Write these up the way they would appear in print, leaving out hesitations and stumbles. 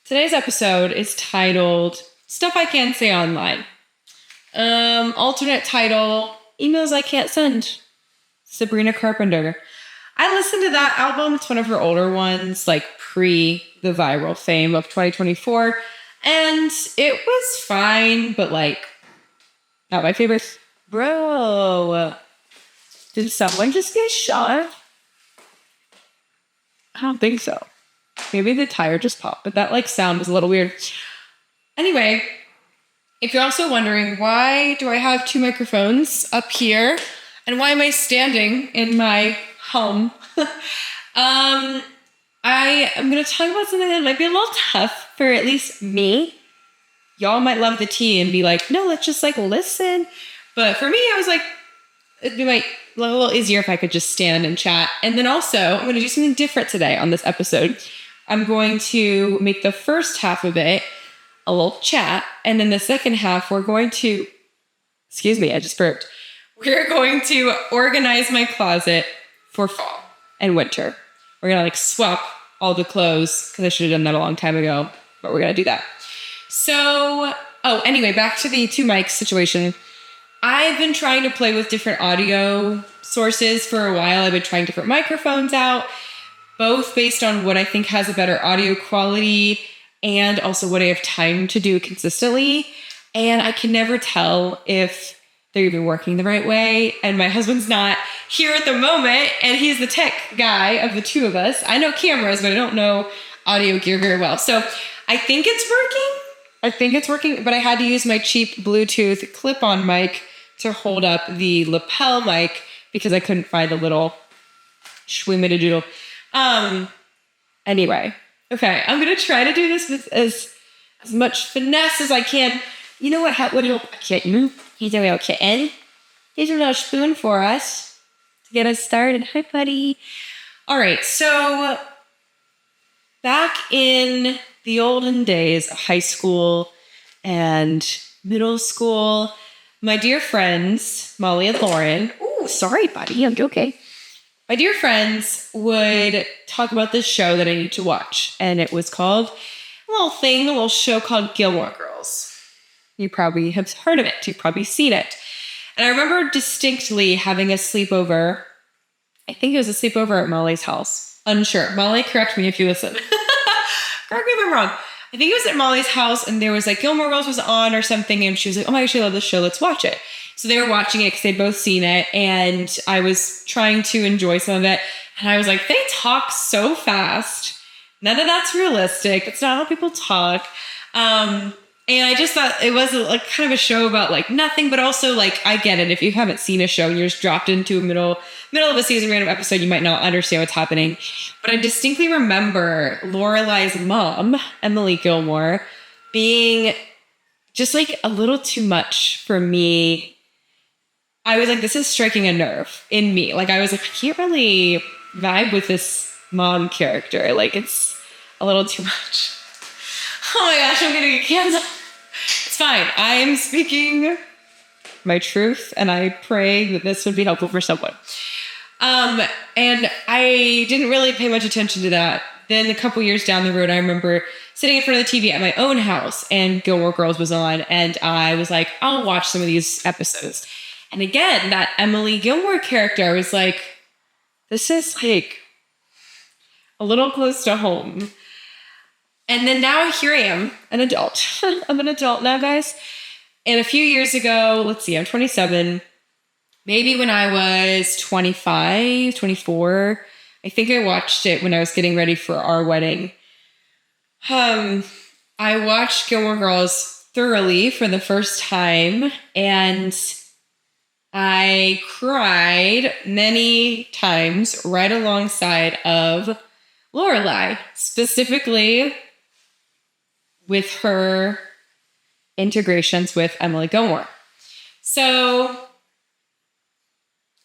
Today's episode is titled Stuff I Can't Say Online. Alternate title, Emails I Can't Send. Sabrina Carpenter. I listened to that album. It's one of her older ones, like pre the viral fame of 2024. And it was fine, but like, not my favorite. Bro, did someone just get shot? I don't think so. Maybe the tire just popped, but that like sound was a little weird. Anyway, if you're also wondering why do I have two microphones up here and why am I standing in my home? I am going to talk about something that might be a little tough for at least me. Y'all might love the tea and be like, no, let's just like listen. But for me, I was like, it'd be like a little easier if I could just stand and chat. And then also, I'm going to do something different today on this episode. I'm going to make the first half of it a little chat. And then the second half, we're going to, excuse me, I just burped. We're going to organize my closet for fall and winter. We're going to like swap all the clothes because I should have done that a long time ago, but we're going to do that. So, anyway, back to the two mics situation. I've been trying to play with different audio sources for a while. I've been trying different microphones out, both based on what I think has a better audio quality and also what I have time to do consistently. And I can never tell if they're even working the right way. And my husband's not here at the moment, and he's the tech guy of the two of us. I know cameras, but I don't know audio gear very well. So I think it's working, but I had to use my cheap Bluetooth clip-on mic to hold up the lapel mic because I couldn't find a little schwimmididoodle. Anyway, okay, I'm going to try to do this with as much finesse as I can. You know what little kitten? He's a little kitten. Here's a little spoon for us to get us started. Hi, buddy. All right, so back in the olden days of high school and middle school, my dear friends, Molly and Lauren, sorry, buddy, I'm okay. My dear friends would talk about this show that I need to watch, and it was called a little show called Gilmore Girls. You probably have heard of it. You've probably seen it. And I remember distinctly having a sleepover. I think it was a sleepover at Molly's house. Unsure. Molly, correct me if you listen. Correct me if I'm wrong. I think it was at Molly's house, and there was like Gilmore Girls was on or something, and she was like, oh my gosh, I love this show. Let's watch it. So they were watching it because they'd both seen it, and I was trying to enjoy some of it. And I was like, they talk so fast. None of that's realistic. It's not how people talk. And I just thought it was like kind of a show about like nothing, but also like, I get it. If you haven't seen a show and you're just dropped into a middle of a season random episode, you might not understand what's happening. But I distinctly remember Lorelai's mom, Emily Gilmore, being just like a little too much for me. I was like, this is striking a nerve in me. Like, I was like, I can't really vibe with this mom character. Like, it's a little too much. Oh my gosh, I'm gonna get canceled. It's fine. I am speaking my truth, and I pray that this would be helpful for someone. And I didn't really pay much attention to that. Then a couple years down the road, I remember sitting in front of the TV at my own house, and Gilmore Girls was on, and I was like, I'll watch some of these episodes. And again, that Emily Gilmore character, I was like, this is like a little close to home. And then now here I am, an adult. I'm an adult now, guys. And a few years ago, let's see, I'm 27. Maybe when I was 25, 24, I think I watched it when I was getting ready for our wedding. I watched Gilmore Girls thoroughly for the first time, and I cried many times right alongside of Lorelai, specifically with her integrations with Emily Gilmore. So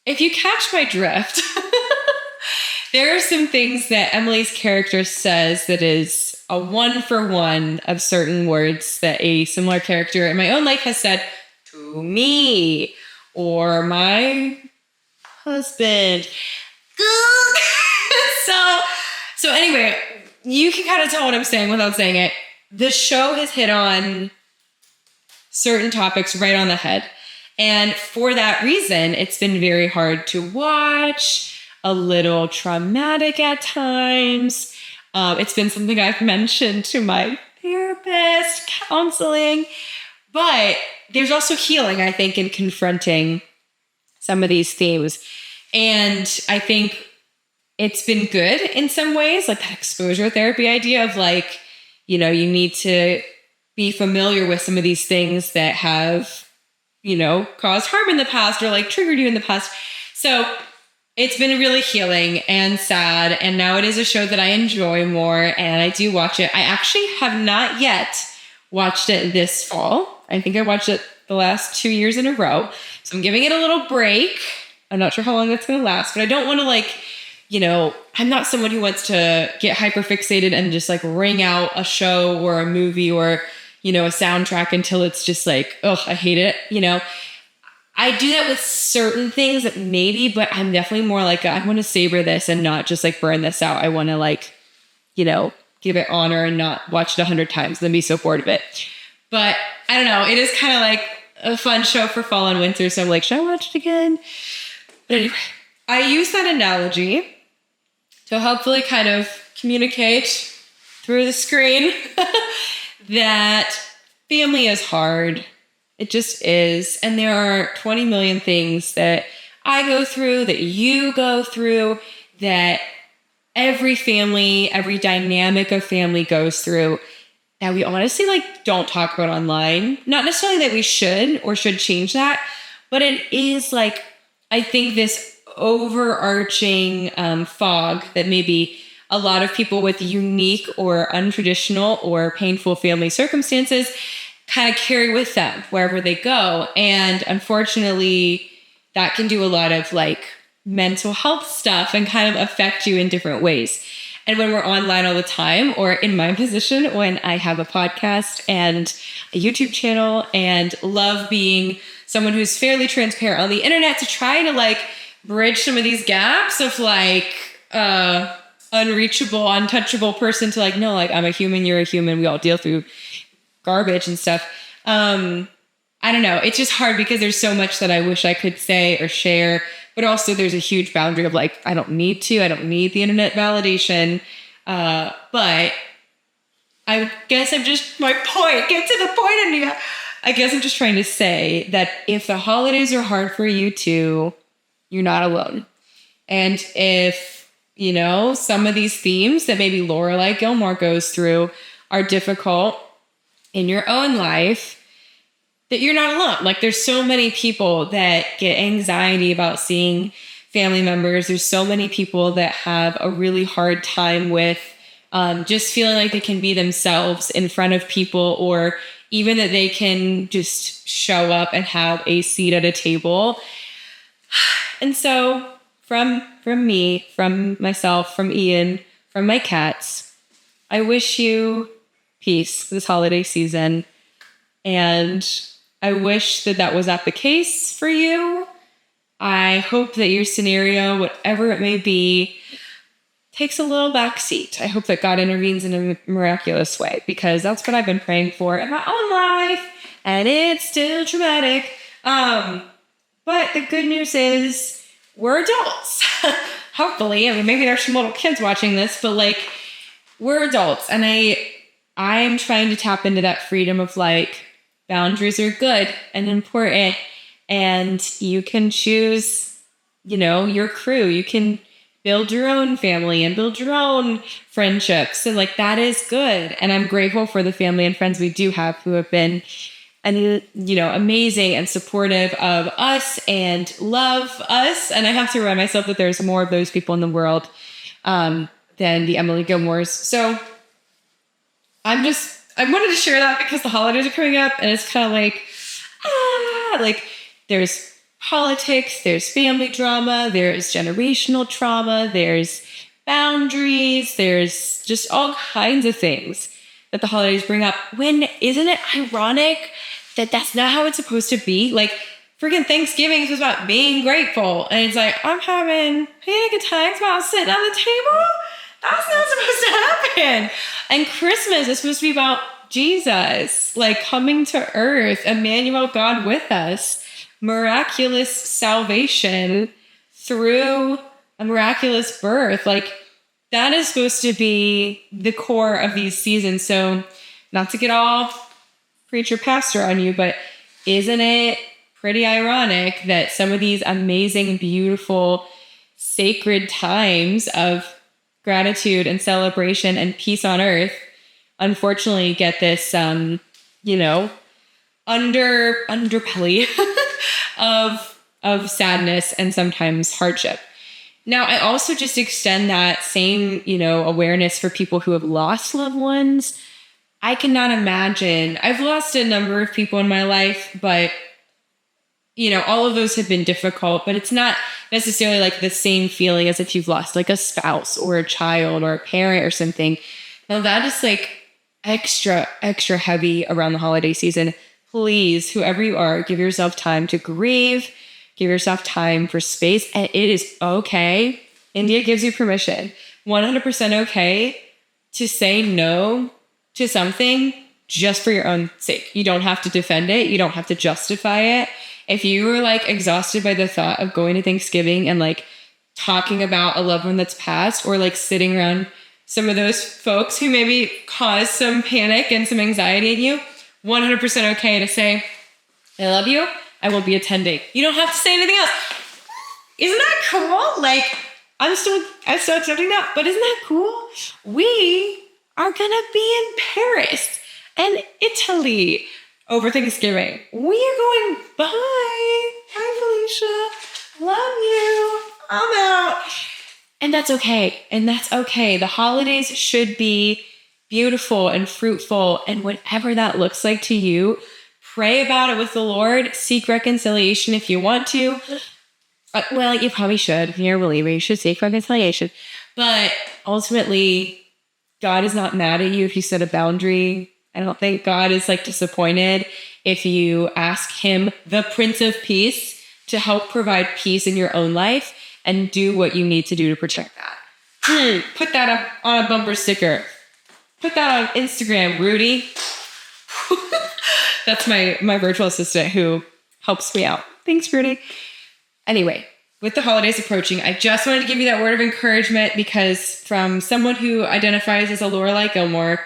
if you catch my drift, there are some things that Emily's character says that is a 1-for-1 of certain words that a similar character in my own life has said to me or my husband. So anyway, you can kind of tell what I'm saying without saying it. the show has hit on certain topics right on the head. And for that reason, it's been very hard to watch, a little traumatic at times. It's been something I've mentioned to my therapist, counseling. But there's also healing, I think, in confronting some of these themes. And I think it's been good in some ways, like that exposure therapy idea of like, you need to be familiar with some of these things that have, caused harm in the past or like triggered you in the past. So it's been really healing and sad. And now it is a show that I enjoy more and I do watch it. I actually have not yet watched it this fall. I think I watched it the last 2 years in a row. So I'm giving it a little break. I'm not sure how long that's going to last, but I don't want to I'm not someone who wants to get hyper fixated and just like wring out a show or a movie or, a soundtrack until it's just like, oh, I hate it. I do that with certain things maybe, but I'm definitely more like, I want to savor this and not just like burn this out. I want to give it honor and not watch it 100 times and then be so bored of it. But I don't know. It is kind of like a fun show for fall and winter. So I'm like, should I watch it again? But anyway, I use that analogy to hopefully kind of communicate through the screen that family is hard. It just is. And there are 20 million things that I go through, that you go through, that every family, every dynamic of family goes through that we honestly don't talk about online. Not necessarily that we should or should change that, but it is I think this overarching fog that maybe a lot of people with unique or untraditional or painful family circumstances kind of carry with them wherever they go. And unfortunately, that can do a lot of mental health stuff and kind of affect you in different ways. And when we're online all the time, or in my position, when I have a podcast and a YouTube channel and love being someone who's fairly transparent on the internet to try to bridge some of these gaps of unreachable, untouchable person to no, I'm a human, you're a human, we all deal through garbage and stuff. I don't know. It's just hard because there's so much that I wish I could say or share, but also there's a huge boundary of I don't need the internet validation. But I guess I'm just, my point, get to the point, Anita. I guess I'm just trying to say that if the holidays are hard for you too, you're not alone. And if, some of these themes that maybe Lorelai Gilmore goes through are difficult in your own life, that you're not alone. There's so many people that get anxiety about seeing family members. There's so many people that have a really hard time with just feeling like they can be themselves in front of people, or even that they can just show up and have a seat at a table. And so from me, from myself, from Ian, from my cats, I wish you peace this holiday season. And I wish that was not the case for you. I hope that your scenario, whatever it may be, takes a little backseat. I hope that God intervenes in a miraculous way, because that's what I've been praying for in my own life, and it's still traumatic. But the good news is we're adults. Hopefully. Maybe there's some little kids watching this, but we're adults. And I'm trying to tap into that freedom of boundaries are good and important, and you can choose, your crew. You can build your own family and build your own friendships. And that is good. And I'm grateful for the family and friends we do have who have been, amazing and supportive of us and love us. And I have to remind myself that there's more of those people in the world than the Emily Gilmores. So I wanted to share that because the holidays are coming up, and it's kind of there's politics, there's family drama, there's generational trauma, there's boundaries, there's just all kinds of things that the holidays bring up. When isn't it ironic that that's not how it's supposed to be? Freaking Thanksgiving is about being grateful, and it's I'm having good times while sitting on the table. That's not supposed to happen. And Christmas is supposed to be about Jesus, like coming to earth, Emmanuel, God with us, miraculous salvation through a miraculous birth. Like that is supposed to be the core of these seasons. So not to get all preacher pastor on you, but isn't it pretty ironic that some of these amazing, beautiful, sacred times of gratitude and celebration and peace on earth unfortunately get this underbelly of sadness and sometimes hardship. Now, I also just extend that same, awareness for people who have lost loved ones. I cannot imagine. I've lost a number of people in my life, but all of those have been difficult, but it's not necessarily like the same feeling as if you've lost like a spouse or a child or a parent or something. Now that is like extra heavy around the holiday season. Please, whoever you are, give yourself time to grieve, give yourself time for space, and it is okay. India gives you permission, 100% okay to say no to something just for your own sake. You don't have to defend it. You don't have to justify it. If you were like exhausted by the thought of going to Thanksgiving and like talking about a loved one that's passed, or like sitting around some of those folks who maybe cause some panic and some anxiety in you, 100% okay to say, I love you. I will be attending. You don't have to say anything else. Isn't that cool? Like I'm still accepting that, but isn't that cool? We are gonna be in Paris and Italy over Thanksgiving. We are going, bye. Hi, Felicia. Love you. I'm out. And that's okay. The holidays should be beautiful and fruitful. And whatever that looks like to you, pray about it with the Lord. Seek reconciliation if you want to. Well, you probably should. If you're a believer, you should seek reconciliation. But ultimately, God is not mad at you if you set a boundary. I don't think God is like disappointed if you ask him, the Prince of Peace, to help provide peace in your own life and do what you need to do to protect that. Put that up on a bumper sticker. Put that on Instagram, Rudy. That's my virtual assistant who helps me out. Thanks, Rudy. Anyway, with the holidays approaching, I just wanted to give you that word of encouragement because from someone who identifies as a Lorelai Gilmore,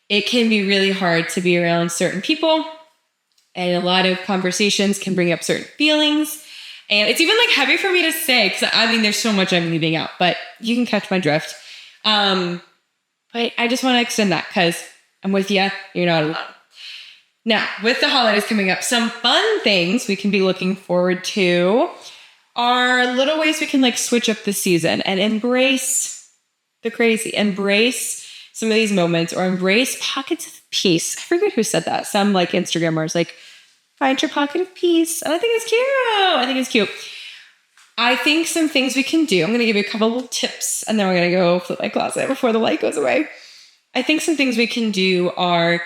it can be really hard to be around certain people, and a lot of conversations can bring up certain feelings. And it's even like heavy for me to say, because there's so much I'm leaving out, but you can catch my drift. But I just want to extend that because I'm with you. You're not alone. Now, with the holidays coming up, some fun things we can be looking forward to are little ways we can like switch up the season and embrace the crazy, embrace some of these moments, or embrace pockets of peace. I forget who said that. Some like Instagrammers like, find your pocket of peace. And I think it's cute. I think some things we can do. I'm going to give you a couple little tips and then we're going to go flip my closet before the light goes away. I think some things we can do are,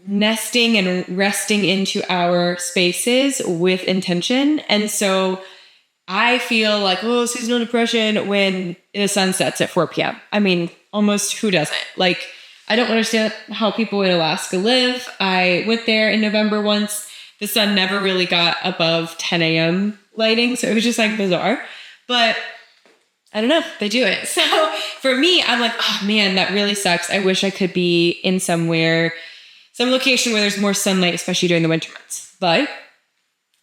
nesting and resting into our spaces with intention. And so I feel like, seasonal depression when the sun sets at 4 p.m. Almost who doesn't? Like, I don't understand how people in Alaska live. I went there in November once. The sun never really got above 10 a.m. lighting. So it was just like bizarre. But I don't know. They do it. So for me, I'm like, oh man, that really sucks. I wish I could be in some location where there's more sunlight, especially during the winter months. But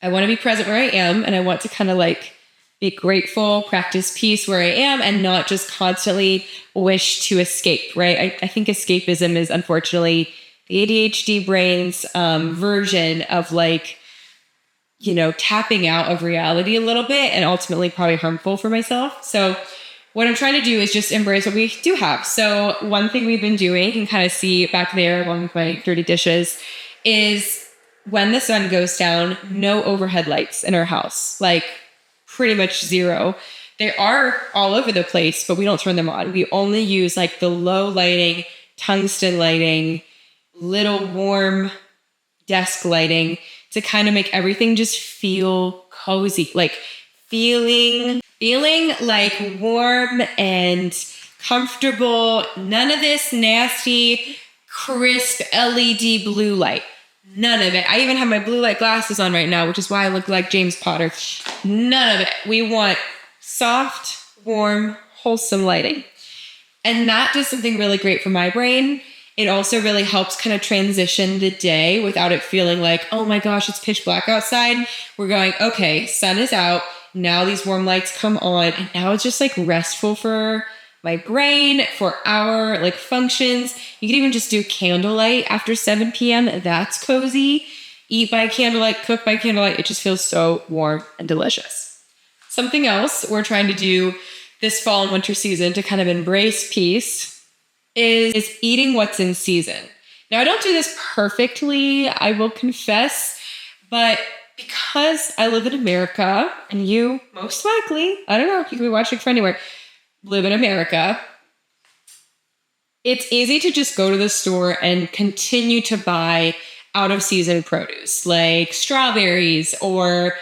I want to be present where I am. And I want to kind of like be grateful, practice peace where I am, and not just constantly wish to escape, right? I think escapism is unfortunately the ADHD brain's version of like, tapping out of reality a little bit and ultimately probably harmful for myself. So what I'm trying to do is just embrace what we do have. So one thing we've been doing, you can kind of see back there along with my dirty dishes, is when the sun goes down, no overhead lights in our house. Like, pretty much zero. They are all over the place, but we don't turn them on. We only use like the low lighting, tungsten lighting, little warm desk lighting to kind of make everything just feel cozy, like feeling like warm and comfortable. None of this nasty, crisp LED blue light. None of it. I even have my blue light glasses on right now, which is why I look like James Potter. None of it. We want soft, warm, wholesome lighting. And that does something really great for my brain. It also really helps kind of transition the day without it feeling like, oh my gosh, it's pitch black outside. We're going, okay, sun is out. Now these warm lights come on. And now it's just like restful for my brain, for our like functions. You can even just do candlelight after 7 p.m. That's cozy. Eat by candlelight, cook by candlelight. It just feels so warm and delicious. Something else we're trying to do this fall and winter season to kind of embrace peace is eating what's in season. Now, I don't do this perfectly, I will confess, but because I live in America, and you most likely, I don't know, you could be watching from anywhere, live in America, it's easy to just go to the store and continue to buy out of season produce like strawberries or,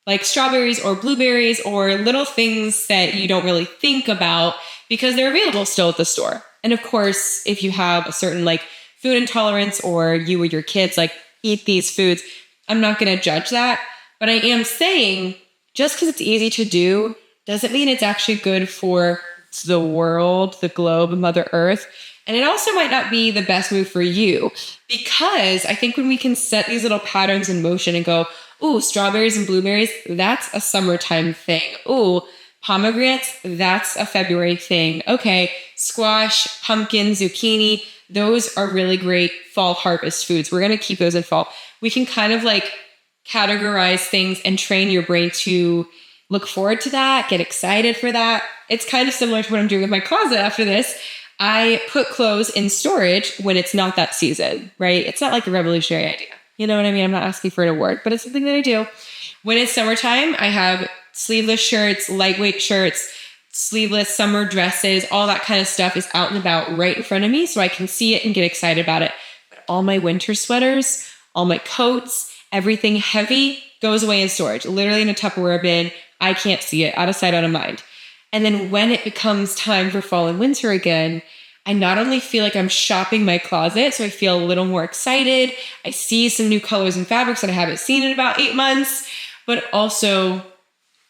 like strawberries or blueberries or little things that you don't really think about because they're available still at the store. And of course, if you have a certain like food intolerance or you or your kids like eat these foods, I'm not going to judge that. But I am saying just because it's easy to do doesn't mean it's actually good for the world, the globe, Mother Earth. And it also might not be the best move for you because I think when we can set these little patterns in motion and go, ooh, strawberries and blueberries, that's a summertime thing. Ooh, pomegranates, that's a February thing. Okay, squash, pumpkin, zucchini, those are really great fall harvest foods. We're going to keep those in fall. We can kind of like categorize things and train your brain to look forward to that, get excited for that. It's kind of similar to what I'm doing with my closet after this. I put clothes in storage when it's not that season, right? It's not like a revolutionary idea. You know what I mean? I'm not asking for an award, but it's something that I do. When it's summertime, I have sleeveless shirts, lightweight shirts, sleeveless summer dresses, all that kind of stuff is out and about right in front of me so I can see it and get excited about it. But all my winter sweaters, all my coats, everything heavy goes away in storage, literally in a Tupperware bin. I can't see it, out of sight, out of mind. And then when it becomes time for fall and winter again, I not only feel like I'm shopping my closet, so I feel a little more excited. I see some new colors and fabrics that I haven't seen in about 8 months, but also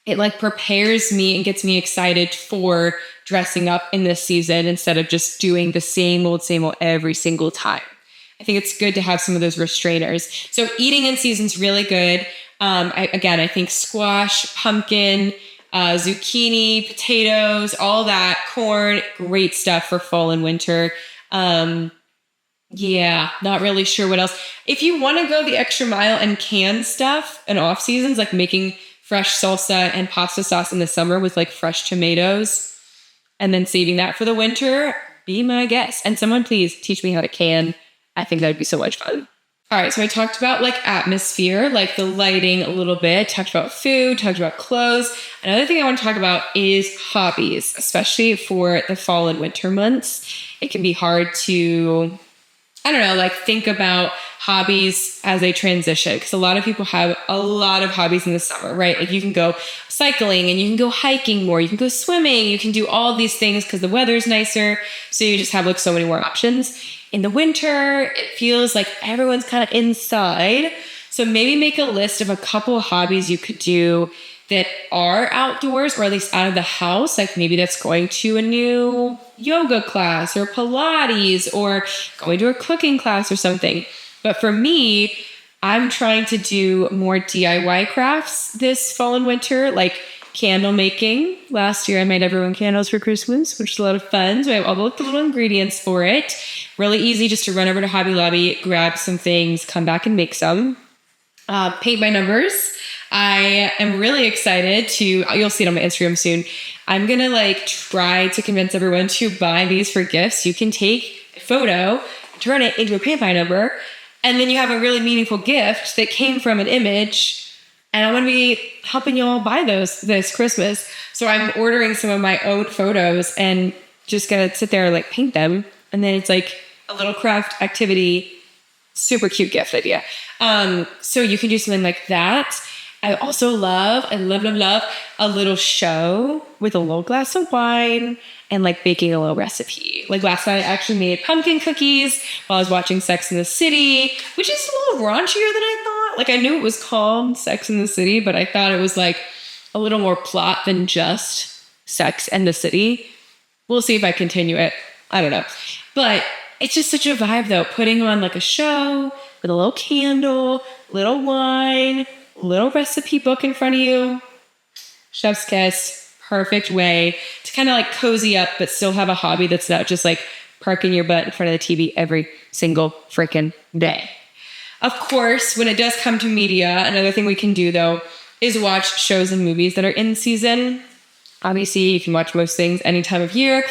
it like prepares me and gets me excited for dressing up in this season instead of just doing the same old every single time. I think it's good to have some of those restrainers. So eating in season's really good. I think squash, pumpkin, zucchini, potatoes, all that, corn, great stuff for fall and winter. Not really sure what else. If you want to go the extra mile and can stuff and off seasons, like making fresh salsa and pasta sauce in the summer with like fresh tomatoes and then saving that for the winter, be my guest. And someone please teach me how to can. I think that'd be so much fun. All right, so I talked about like atmosphere, like the lighting a little bit, talked about food, talked about clothes. Another thing I want to talk about is hobbies, especially for the fall and winter months. It can be hard to, think about hobbies as they transition because a lot of people have a lot of hobbies in the summer, right? Like you can go cycling and you can go hiking more, you can go swimming, you can do all these things because the weather's nicer. So you just have like so many more options. In the winter, it feels like everyone's kind of inside. So maybe make a list of a couple of hobbies you could do that are outdoors or at least out of the house. Like maybe that's going to a new yoga class or Pilates or going to a cooking class or something. But for me, I'm trying to do more DIY crafts this fall and winter, like candle making. Last year, I made everyone candles for Christmas, which is a lot of fun. So I have all the little ingredients for it. Really easy just to run over to Hobby Lobby, grab some things, come back and make some. Paint by numbers. I am really excited you'll see it on my Instagram soon. I'm going to try to convince everyone to buy these for gifts. You can take a photo, turn it into a paint by number, and then you have a really meaningful gift that came from an image. And I'm going to be helping you all buy those this Christmas. So I'm ordering some of my own photos and just going to sit there and paint them. And then it's like a little craft activity, super cute gift idea. So you can do something like that. I love a little show with a little glass of wine and like baking a little recipe. Like last night, I actually made pumpkin cookies while I was watching Sex in the City, which is a little raunchier than I thought. Like I knew it was called Sex in the City, but I thought it was like a little more plot than just Sex and the City. We'll see if I continue it. I don't know. But it's just such a vibe though, putting on like a show with a little candle, little wine, little recipe book in front of you. Chef's kiss, perfect way to kind of like cozy up, but still have a hobby that's not just like parking your butt in front of the TV every single freaking day. Of course, when it does come to media, another thing we can do though is watch shows and movies that are in season. Obviously, you can watch most things any time of year.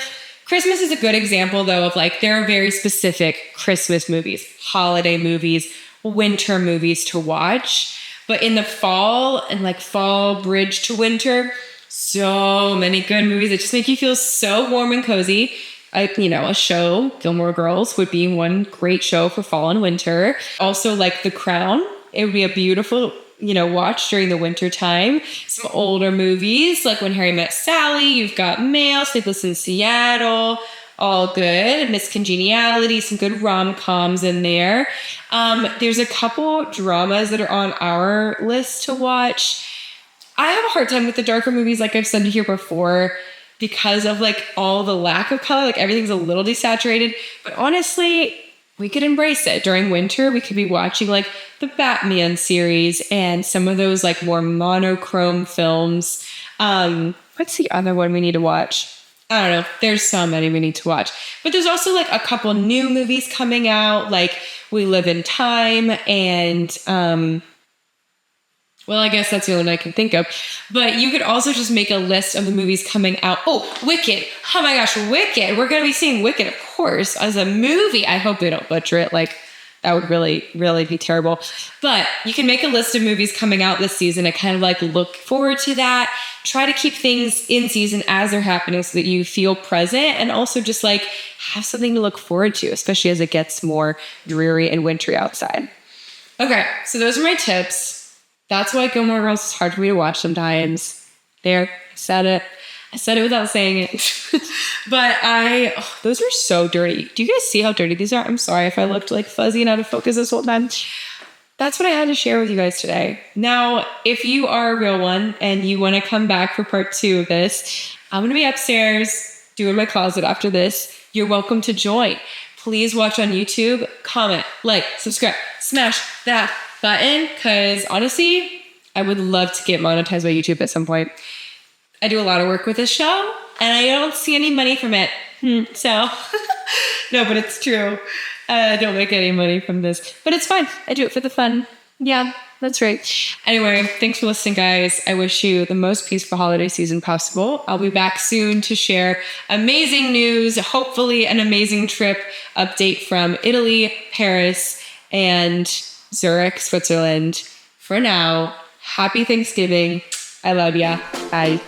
Christmas is a good example though of like, there are very specific Christmas movies, holiday movies, winter movies to watch. But in the fall and like fall bridge to winter, so many good movies that just make you feel so warm and cozy. A show, Gilmore Girls, would be one great show for fall and winter. Also, like The Crown, it would be a beautiful, watch during the winter time. Some older movies, like When Harry Met Sally, You've Got Mail, Sleepless in Seattle, all good. Miss Congeniality, some good rom-coms in there. There's a couple dramas that are on our list to watch. I have a hard time with the darker movies, like I've said here before, because of like all the lack of color, like everything's a little desaturated. But honestly, we could embrace it. During winter, we could be watching like the Batman series and some of those like more monochrome films. What's the other one we need to watch? I don't know. There's so many we need to watch. But there's also like a couple new movies coming out, like We Live in Time and well, I guess that's the only one I can think of. But you could also just make a list of the movies coming out. Oh, Wicked. Oh my gosh, Wicked. We're going to be seeing Wicked, of course, as a movie. I hope they don't butcher it. Like, that would really, really be terrible. But you can make a list of movies coming out this season and kind of like look forward to that. Try to keep things in season as they're happening so that you feel present and also just like have something to look forward to, especially as it gets more dreary and wintry outside. Okay, so those are my tips. That's why Gilmore Girls is hard for me to watch sometimes. There, I said it. I said it without saying it. But those are so dirty. Do you guys see how dirty these are? I'm sorry if I looked like fuzzy and out of focus this whole time. That's what I had to share with you guys today. Now, if you are a real one and you want to come back for part 2 of this, I'm going to be upstairs doing my closet after this. You're welcome to join. Please watch on YouTube, comment, like, subscribe, smash that button, because honestly, I would love to get monetized by YouTube at some point. I do a lot of work with this show, and I don't see any money from it. So, no, but it's true. I don't make any money from this, but it's fine. I do it for the fun. Yeah, that's right. Anyway, thanks for listening, guys. I wish you the most peaceful holiday season possible. I'll be back soon to share amazing news, hopefully an amazing trip update from Italy, Paris, and Zurich, Switzerland. For now, happy Thanksgiving. I love ya. Bye.